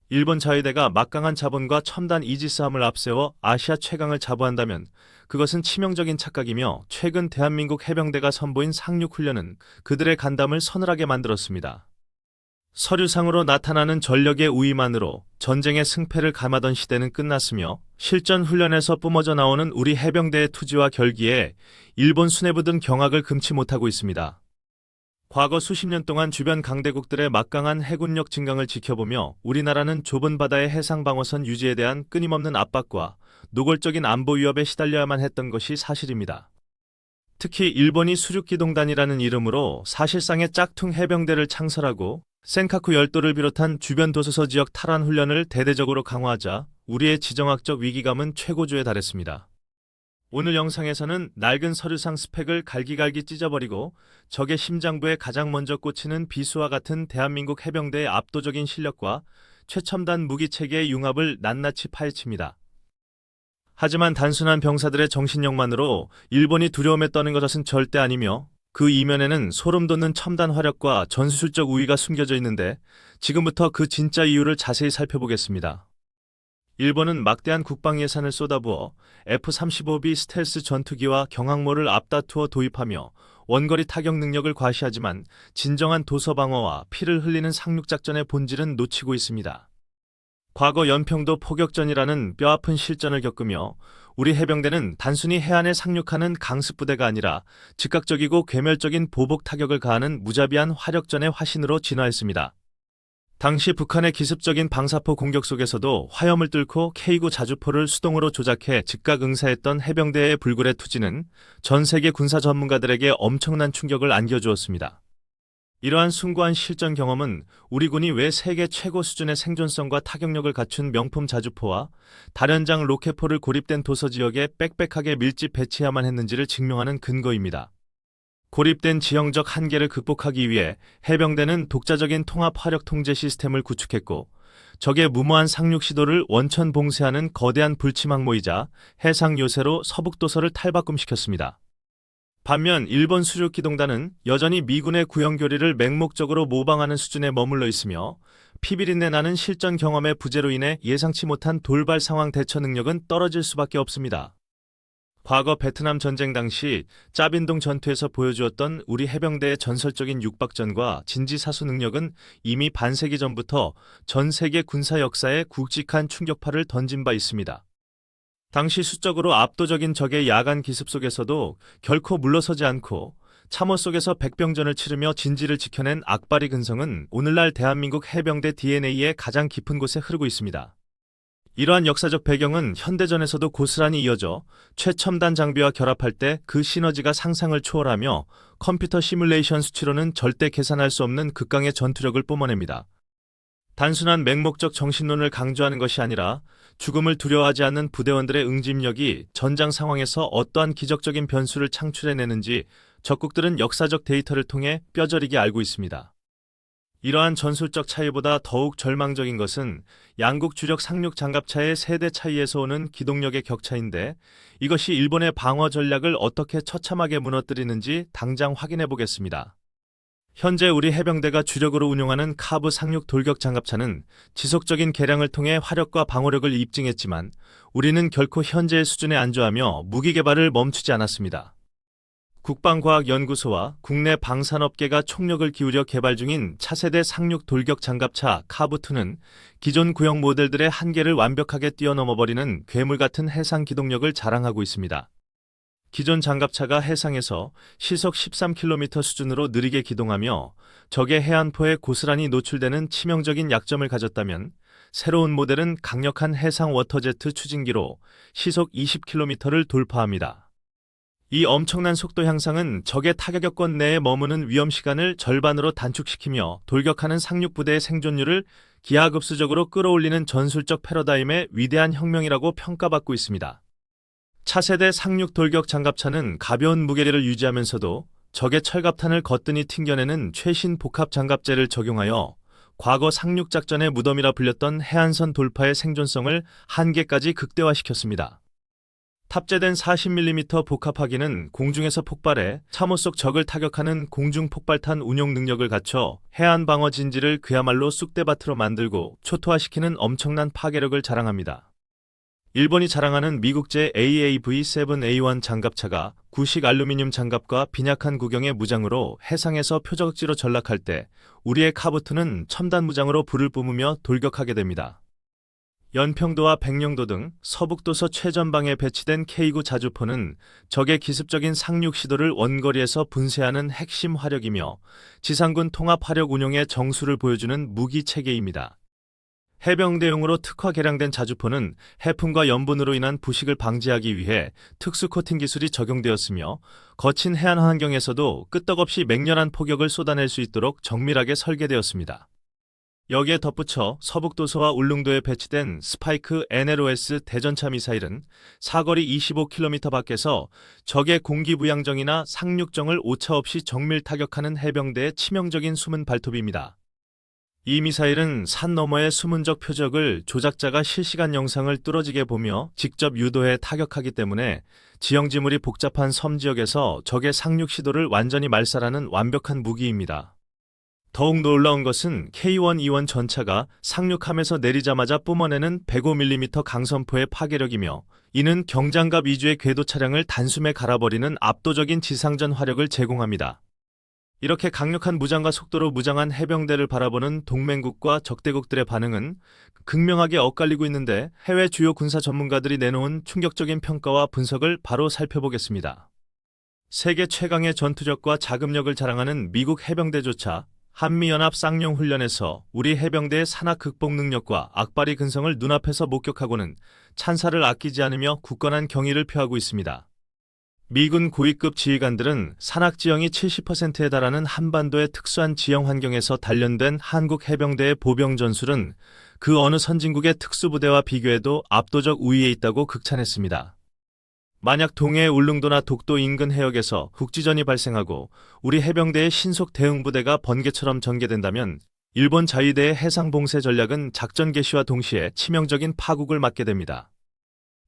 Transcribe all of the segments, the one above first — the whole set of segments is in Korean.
일본 자위대가 막강한 자본과 첨단 이지스함을 앞세워 아시아 최강을 자부한다면 그것은 치명적인 착각이며 최근 대한민국 해병대가 선보인 상륙훈련은 그들의 간담을 서늘하게 만들었습니다. 서류상으로 나타나는 전력의 우위만으로 전쟁의 승패를 감하던 시대는 끝났으며 실전 훈련에서 뿜어져 나오는 우리 해병대의 투지와 결기에 일본 수뇌부든 경악을 금치 못하고 있습니다. 과거 수십 년 동안 주변 강대국들의 막강한 해군력 증강을 지켜보며 우리나라는 좁은 바다의 해상 방어선 유지에 대한 끊임없는 압박과 노골적인 안보 위협에 시달려야만 했던 것이 사실입니다. 특히 일본이 수륙기동단이라는 이름으로 사실상의 짝퉁 해병대를 창설하고 센카쿠 열도를 비롯한 주변 도서서 지역 탈환 훈련을 대대적으로 강화하자 우리의 지정학적 위기감은 최고조에 달했습니다. 오늘 영상에서는 낡은 서류상 스펙을 갈기갈기 찢어버리고 적의 심장부에 가장 먼저 꽂히는 비수와 같은 대한민국 해병대의 압도적인 실력과 최첨단 무기체계의 융합을 낱낱이 파헤칩니다. 하지만 단순한 병사들의 정신력만으로 일본이 두려움에 떠는 것은 절대 아니며 그 이면에는 소름 돋는 첨단 화력과 전술적 우위가 숨겨져 있는데 지금부터 그 진짜 이유를 자세히 살펴보겠습니다. 일본은 막대한 국방 예산을 쏟아부어 F-35B 스텔스 전투기와 경항모를 앞다투어 도입하며 원거리 타격 능력을 과시하지만 진정한 도서 방어와 피를 흘리는 상륙작전의 본질은 놓치고 있습니다. 과거 연평도 포격전이라는 뼈아픈 실전을 겪으며 우리 해병대는 단순히 해안에 상륙하는 강습부대가 아니라 즉각적이고 괴멸적인 보복 타격을 가하는 무자비한 화력전의 화신으로 진화했습니다. 당시 북한의 기습적인 방사포 공격 속에서도 화염을 뚫고 K9 자주포를 수동으로 조작해 즉각 응사했던 해병대의 불굴의 투지는 전 세계 군사 전문가들에게 엄청난 충격을 안겨주었습니다. 이러한 숭고한 실전 경험은 우리 군이 왜 세계 최고 수준의 생존성과 타격력을 갖춘 명품 자주포와 다련장 로켓포를 고립된 도서 지역에 빽빽하게 밀집 배치해야만 했는지를 증명하는 근거입니다. 고립된 지형적 한계를 극복하기 위해 해병대는 독자적인 통합 화력 통제 시스템을 구축했고 적의 무모한 상륙 시도를 원천 봉쇄하는 거대한 불침항모이자 해상 요새로 서북도서를 탈바꿈시켰습니다. 반면 일본 수륙기동단은 여전히 미군의 구형교리를 맹목적으로 모방하는 수준에 머물러 있으며 피비린내 나는 실전 경험의 부재로 인해 예상치 못한 돌발 상황 대처 능력은 떨어질 수밖에 없습니다. 과거 베트남 전쟁 당시 짜빈동 전투에서 보여주었던 우리 해병대의 전설적인 육박전과 진지사수 능력은 이미 반세기 전부터 전 세계 군사 역사에 굵직한 충격파를 던진 바 있습니다. 당시 수적으로 압도적인 적의 야간 기습 속에서도 결코 물러서지 않고 참호 속에서 백병전을 치르며 진지를 지켜낸 악바리 근성은 오늘날 대한민국 해병대 DNA의 가장 깊은 곳에 흐르고 있습니다. 이러한 역사적 배경은 현대전에서도 고스란히 이어져 최첨단 장비와 결합할 때 그 시너지가 상상을 초월하며 컴퓨터 시뮬레이션 수치로는 절대 계산할 수 없는 극강의 전투력을 뿜어냅니다. 단순한 맹목적 정신론을 강조하는 것이 아니라 죽음을 두려워하지 않는 부대원들의 응집력이 전장 상황에서 어떠한 기적적인 변수를 창출해내는지 적국들은 역사적 데이터를 통해 뼈저리게 알고 있습니다. 이러한 전술적 차이보다 더욱 절망적인 것은 양국 주력 상륙 장갑차의 세대 차이에서 오는 기동력의 격차인데 이것이 일본의 방어 전략을 어떻게 처참하게 무너뜨리는지 당장 확인해 보겠습니다. 현재 우리 해병대가 주력으로 운용하는 카브 상륙 돌격 장갑차는 지속적인 개량을 통해 화력과 방어력을 입증했지만 우리는 결코 현재의 수준에 안주하며 무기 개발을 멈추지 않았습니다. 국방과학연구소와 국내 방산업계가 총력을 기울여 개발 중인 차세대 상륙 돌격 장갑차 카브2는 기존 구형 모델들의 한계를 완벽하게 뛰어넘어버리는 괴물 같은 해상 기동력을 자랑하고 있습니다. 기존 장갑차가 해상에서 시속 13km 수준으로 느리게 기동하며 적의 해안포에 고스란히 노출되는 치명적인 약점을 가졌다면 새로운 모델은 강력한 해상 워터제트 추진기로 시속 20km를 돌파합니다. 이 엄청난 속도 향상은 적의 타격권 내에 머무는 위험 시간을 절반으로 단축시키며 돌격하는 상륙부대의 생존율을 기하급수적으로 끌어올리는 전술적 패러다임의 위대한 혁명이라고 평가받고 있습니다. 차세대 상륙 돌격 장갑차는 가벼운 무게를 유지하면서도 적의 철갑탄을 거뜬히 튕겨내는 최신 복합 장갑재를 적용하여 과거 상륙 작전의 무덤이라 불렸던 해안선 돌파의 생존성을 한계까지 극대화시켰습니다. 탑재된 40mm 복합화기는 공중에서 폭발해 참호 속 적을 타격하는 공중 폭발탄 운용 능력을 갖춰 해안 방어 진지를 그야말로 쑥대밭으로 만들고 초토화시키는 엄청난 파괴력을 자랑합니다. 일본이 자랑하는 미국제 AAV-7A1 장갑차가 구식 알루미늄 장갑과 빈약한 구경의 무장으로 해상에서 표적지로 전락할 때 우리의 카부트는 첨단 무장으로 불을 뿜으며 돌격하게 됩니다. 연평도와 백령도 등 서북도서 최전방에 배치된 K9 자주포는 적의 기습적인 상륙 시도를 원거리에서 분쇄하는 핵심 화력이며 지상군 통합 화력 운용의 정수를 보여주는 무기 체계입니다. 해병대용으로 특화 개량된 자주포는 해풍과 염분으로 인한 부식을 방지하기 위해 특수 코팅 기술이 적용되었으며 거친 해안 환경에서도 끄떡없이 맹렬한 포격을 쏟아낼 수 있도록 정밀하게 설계되었습니다. 여기에 덧붙여 서북도서와 울릉도에 배치된 스파이크 NLOS 대전차 미사일은 사거리 25km 밖에서 적의 공기부양정이나 상륙정을 오차없이 정밀 타격하는 해병대의 치명적인 숨은 발톱입니다. 이 미사일은 산 너머의 숨은적 표적을 조작자가 실시간 영상을 뚫어지게 보며 직접 유도해 타격하기 때문에 지형지물이 복잡한 섬 지역에서 적의 상륙 시도를 완전히 말살하는 완벽한 무기입니다. 더욱 놀라운 것은 K1-E1 전차가 상륙함에서 내리자마자 뿜어내는 105mm 강선포의 파괴력이며 이는 경장갑 위주의 궤도 차량을 단숨에 갈아버리는 압도적인 지상전 화력을 제공합니다. 이렇게 강력한 무장과 속도로 무장한 해병대를 바라보는 동맹국과 적대국들의 반응은 극명하게 엇갈리고 있는데 해외 주요 군사 전문가들이 내놓은 충격적인 평가와 분석을 바로 살펴보겠습니다. 세계 최강의 전투력과 자금력을 자랑하는 미국 해병대조차 한미연합 쌍용훈련에서 우리 해병대의 산악 극복 능력과 악바리 근성을 눈앞에서 목격하고는 찬사를 아끼지 않으며 굳건한 경의를 표하고 있습니다. 미군 고위급 지휘관들은 산악 지형이 70%에 달하는 한반도의 특수한 지형 환경에서 단련된 한국 해병대의 보병 전술은 그 어느 선진국의 특수부대와 비교해도 압도적 우위에 있다고 극찬했습니다. 만약 동해의 울릉도나 독도 인근 해역에서 국지전이 발생하고 우리 해병대의 신속 대응부대가 번개처럼 전개된다면 일본 자위대의 해상봉쇄 전략은 작전 개시와 동시에 치명적인 파국을 맞게 됩니다.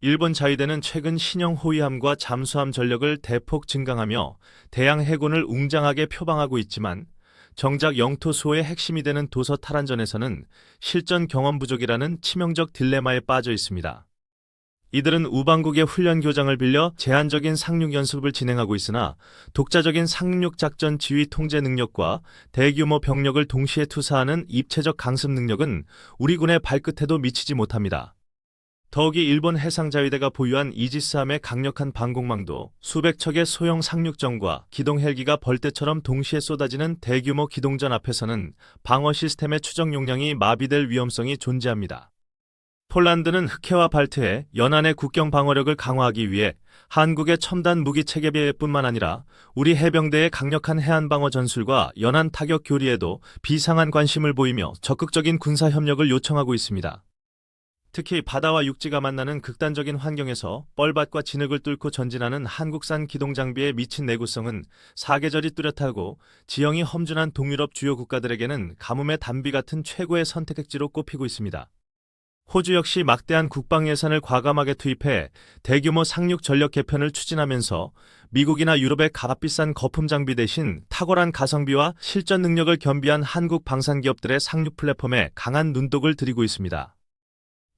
일본 자위대는 최근 신형 호위함과 잠수함 전력을 대폭 증강하며 대양 해군을 웅장하게 표방하고 있지만 정작 영토 수호의 핵심이 되는 도서 탈환전에서는 실전 경험 부족이라는 치명적 딜레마에 빠져 있습니다. 이들은 우방국의 훈련 교장을 빌려 제한적인 상륙 연습을 진행하고 있으나 독자적인 상륙 작전 지휘 통제 능력과 대규모 병력을 동시에 투사하는 입체적 강습 능력은 우리 군의 발끝에도 미치지 못합니다. 더욱이 일본 해상자위대가 보유한 이지스함의 강력한 방공망도 수백 척의 소형 상륙정과 기동 헬기가 벌떼처럼 동시에 쏟아지는 대규모 기동전 앞에서는 방어 시스템의 추적 용량이 마비될 위험성이 존재합니다. 폴란드는 흑해와 발트해 연안의 국경 방어력을 강화하기 위해 한국의 첨단 무기 체계비뿐만 아니라 우리 해병대의 강력한 해안 방어 전술과 연안 타격 교리에도 비상한 관심을 보이며 적극적인 군사 협력을 요청하고 있습니다. 특히 바다와 육지가 만나는 극단적인 환경에서 뻘밭과 진흙을 뚫고 전진하는 한국산 기동 장비의 미친 내구성은 사계절이 뚜렷하고 지형이 험준한 동유럽 주요 국가들에게는 가뭄의 단비 같은 최고의 선택지로 꼽히고 있습니다. 호주 역시 막대한 국방 예산을 과감하게 투입해 대규모 상륙 전력 개편을 추진하면서 미국이나 유럽의 값비싼 거품 장비 대신 탁월한 가성비와 실전 능력을 겸비한 한국 방산기업들의 상륙 플랫폼에 강한 눈독을 들이고 있습니다.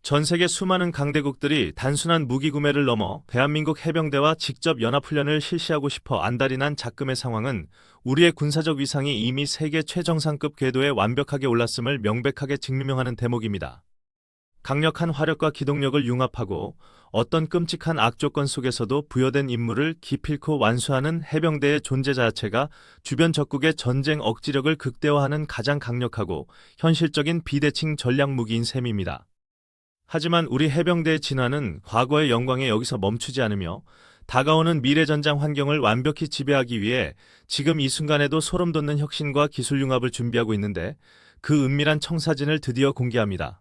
전 세계 수많은 강대국들이 단순한 무기 구매를 넘어 대한민국 해병대와 직접 연합훈련을 실시하고 싶어 안달이 난 작금의 상황은 우리의 군사적 위상이 이미 세계 최정상급 궤도에 완벽하게 올랐음을 명백하게 증명하는 대목입니다. 강력한 화력과 기동력을 융합하고 어떤 끔찍한 악조건 속에서도 부여된 임무를 기필코 완수하는 해병대의 존재 자체가 주변 적국의 전쟁 억지력을 극대화하는 가장 강력하고 현실적인 비대칭 전략 무기인 셈입니다. 하지만 우리 해병대의 진화는 과거의 영광에 여기서 멈추지 않으며 다가오는 미래 전장 환경을 완벽히 지배하기 위해 지금 이 순간에도 소름 돋는 혁신과 기술 융합을 준비하고 있는데 그 은밀한 청사진을 드디어 공개합니다.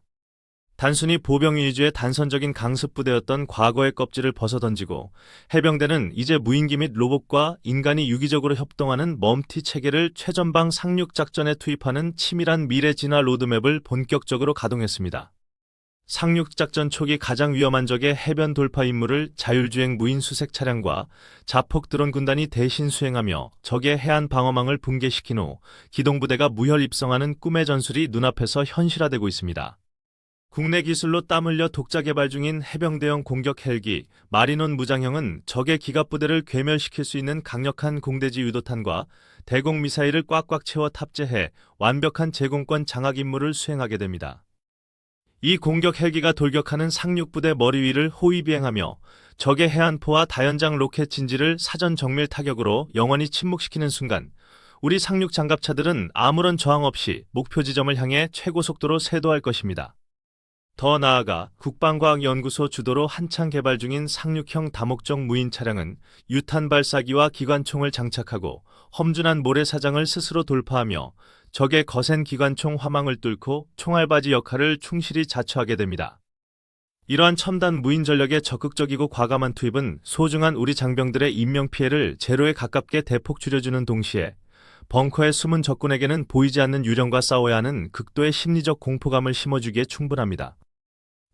단순히 보병 위주의 단선적인 강습부대였던 과거의 껍질을 벗어던지고 해병대는 이제 무인기 및 로봇과 인간이 유기적으로 협동하는 멈티 체계를 최전방 상륙 작전에 투입하는 치밀한 미래 진화 로드맵을 본격적으로 가동했습니다. 상륙작전 초기 가장 위험한 적의 해변 돌파 임무를 자율주행 무인 수색 차량과 자폭 드론 군단이 대신 수행하며 적의 해안 방어망을 붕괴시킨 후 기동부대가 무혈 입성하는 꿈의 전술이 눈앞에서 현실화되고 있습니다. 국내 기술로 땀 흘려 독자 개발 중인 해병대용 공격 헬기 마리논 무장형은 적의 기갑부대를 괴멸시킬 수 있는 강력한 공대지 유도탄과 대공 미사일을 꽉꽉 채워 탑재해 완벽한 제공권 장악 임무를 수행하게 됩니다. 이 공격 헬기가 돌격하는 상륙부대 머리 위를 호위 비행하며 적의 해안포와 다연장 로켓 진지를 사전 정밀 타격으로 영원히 침묵시키는 순간 우리 상륙 장갑차들은 아무런 저항 없이 목표 지점을 향해 최고 속도로 쇄도할 것입니다. 더 나아가 국방과학연구소 주도로 한창 개발 중인 상륙형 다목적 무인 차량은 유탄 발사기와 기관총을 장착하고 험준한 모래사장을 스스로 돌파하며 적의 거센 기관총 화망을 뚫고 총알바지 역할을 충실히 자처하게 됩니다. 이러한 첨단 무인 전력의 적극적이고 과감한 투입은 소중한 우리 장병들의 인명피해를 제로에 가깝게 대폭 줄여주는 동시에 벙커의 숨은 적군에게는 보이지 않는 유령과 싸워야 하는 극도의 심리적 공포감을 심어주기에 충분합니다.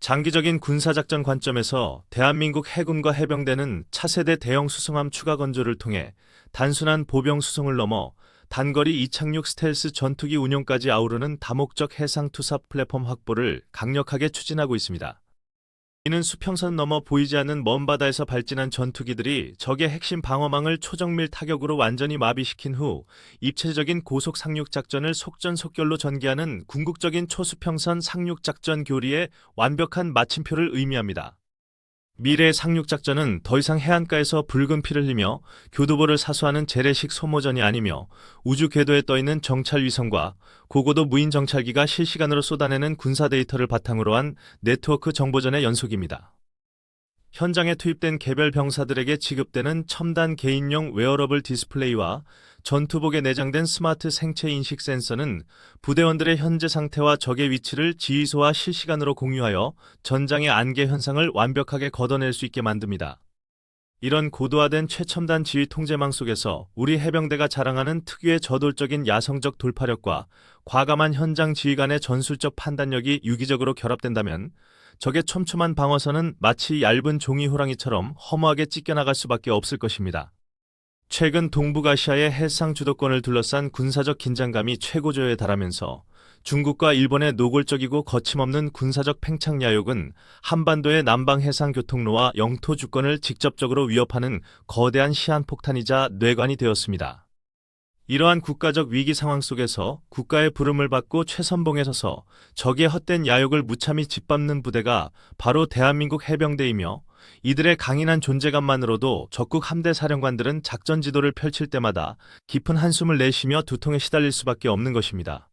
장기적인 군사작전 관점에서 대한민국 해군과 해병대는 차세대 대형 수송함 추가 건조를 통해 단순한 보병 수송을 넘어 단거리 이착륙 스텔스 전투기 운용까지 아우르는 다목적 해상 투사 플랫폼 확보를 강력하게 추진하고 있습니다. 이는 수평선 넘어 보이지 않는 먼 바다에서 발진한 전투기들이 적의 핵심 방어망을 초정밀 타격으로 완전히 마비시킨 후 입체적인 고속 상륙 작전을 속전속결로 전개하는 궁극적인 초수평선 상륙 작전 교리의 완벽한 마침표를 의미합니다. 미래의 상륙작전은 더 이상 해안가에서 붉은 피를 흘리며 교두보를 사수하는 재래식 소모전이 아니며 우주 궤도에 떠있는 정찰 위성과 고고도 무인 정찰기가 실시간으로 쏟아내는 군사 데이터를 바탕으로 한 네트워크 정보전의 연속입니다. 현장에 투입된 개별 병사들에게 지급되는 첨단 개인용 웨어러블 디스플레이와 전투복에 내장된 스마트 생체 인식 센서는 부대원들의 현재 상태와 적의 위치를 지휘소와 실시간으로 공유하여 전장의 안개 현상을 완벽하게 걷어낼 수 있게 만듭니다. 이런 고도화된 최첨단 지휘 통제망 속에서 우리 해병대가 자랑하는 특유의 저돌적인 야성적 돌파력과 과감한 현장 지휘 간의 전술적 판단력이 유기적으로 결합된다면 적의 촘촘한 방어선은 마치 얇은 종이 호랑이처럼 허무하게 찢겨나갈 수밖에 없을 것입니다. 최근 동북아시아의 해상 주도권을 둘러싼 군사적 긴장감이 최고조에 달하면서 중국과 일본의 노골적이고 거침없는 군사적 팽창 야욕은 한반도의 남방 해상 교통로와 영토 주권을 직접적으로 위협하는 거대한 시한폭탄이자 뇌관이 되었습니다. 이러한 국가적 위기 상황 속에서 국가의 부름을 받고 최선봉에 서서 적의 헛된 야욕을 무참히 짓밟는 부대가 바로 대한민국 해병대이며 이들의 강인한 존재감만으로도 적국 함대 사령관들은 작전 지도를 펼칠 때마다 깊은 한숨을 내쉬며 두통에 시달릴 수밖에 없는 것입니다.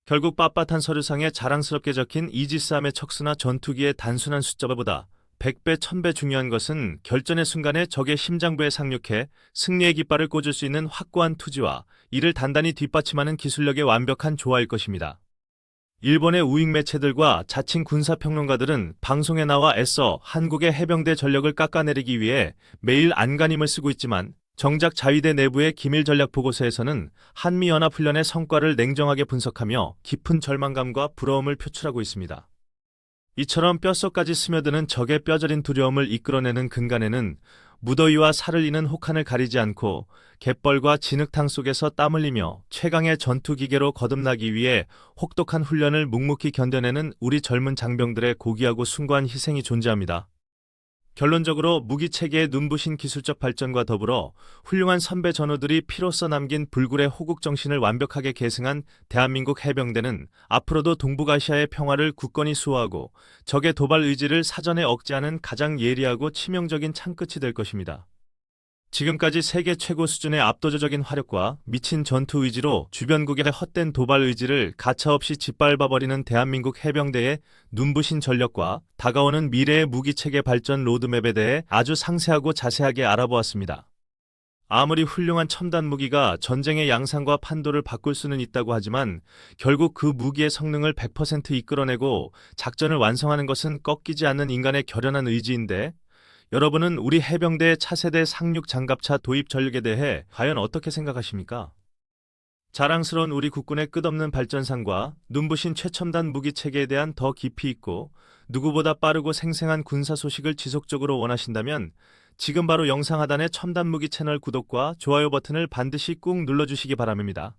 결국 빳빳한 서류상에 자랑스럽게 적힌 이지스함의 척수나 전투기의 단순한 숫자보다 100배, 1000배 중요한 것은 결전의 순간에 적의 심장부에 상륙해 승리의 깃발을 꽂을 수 있는 확고한 투지와 이를 단단히 뒷받침하는 기술력의 완벽한 조화일 것입니다. 일본의 우익 매체들과 자칭 군사평론가들은 방송에 나와 애써 한국의 해병대 전력을 깎아내리기 위해 매일 안간힘을 쓰고 있지만 정작 자위대 내부의 기밀 전략 보고서에서는 한미연합훈련의 성과를 냉정하게 분석하며 깊은 절망감과 부러움을 표출하고 있습니다. 이처럼 뼛속까지 스며드는 적의 뼈저린 두려움을 이끌어내는 근간에는 무더위와 살을 이는 혹한을 가리지 않고 갯벌과 진흙탕 속에서 땀 흘리며 최강의 전투기계로 거듭나기 위해 혹독한 훈련을 묵묵히 견뎌내는 우리 젊은 장병들의 고귀하고 숭고한 희생이 존재합니다. 결론적으로 무기체계의 눈부신 기술적 발전과 더불어 훌륭한 선배 전우들이 피로써 남긴 불굴의 호국정신을 완벽하게 계승한 대한민국 해병대는 앞으로도 동북아시아의 평화를 굳건히 수호하고 적의 도발 의지를 사전에 억제하는 가장 예리하고 치명적인 창끝이 될 것입니다. 지금까지 세계 최고 수준의 압도적인 화력과 미친 전투 의지로 주변국의 헛된 도발 의지를 가차없이 짓밟아버리는 대한민국 해병대의 눈부신 전력과 다가오는 미래의 무기체계 발전 로드맵에 대해 아주 상세하고 자세하게 알아보았습니다. 아무리 훌륭한 첨단 무기가 전쟁의 양상과 판도를 바꿀 수는 있다고 하지만 결국 그 무기의 성능을 100% 이끌어내고 작전을 완성하는 것은 꺾이지 않는 인간의 결연한 의지인데 여러분은 우리 해병대의 차세대 상륙 장갑차 도입 전력에 대해 과연 어떻게 생각하십니까? 자랑스러운 우리 국군의 끝없는 발전상과 눈부신 최첨단 무기 체계에 대한 더 깊이 있고 누구보다 빠르고 생생한 군사 소식을 지속적으로 원하신다면 지금 바로 영상 하단의 첨단 무기 채널 구독과 좋아요 버튼을 반드시 꾹 눌러주시기 바랍니다.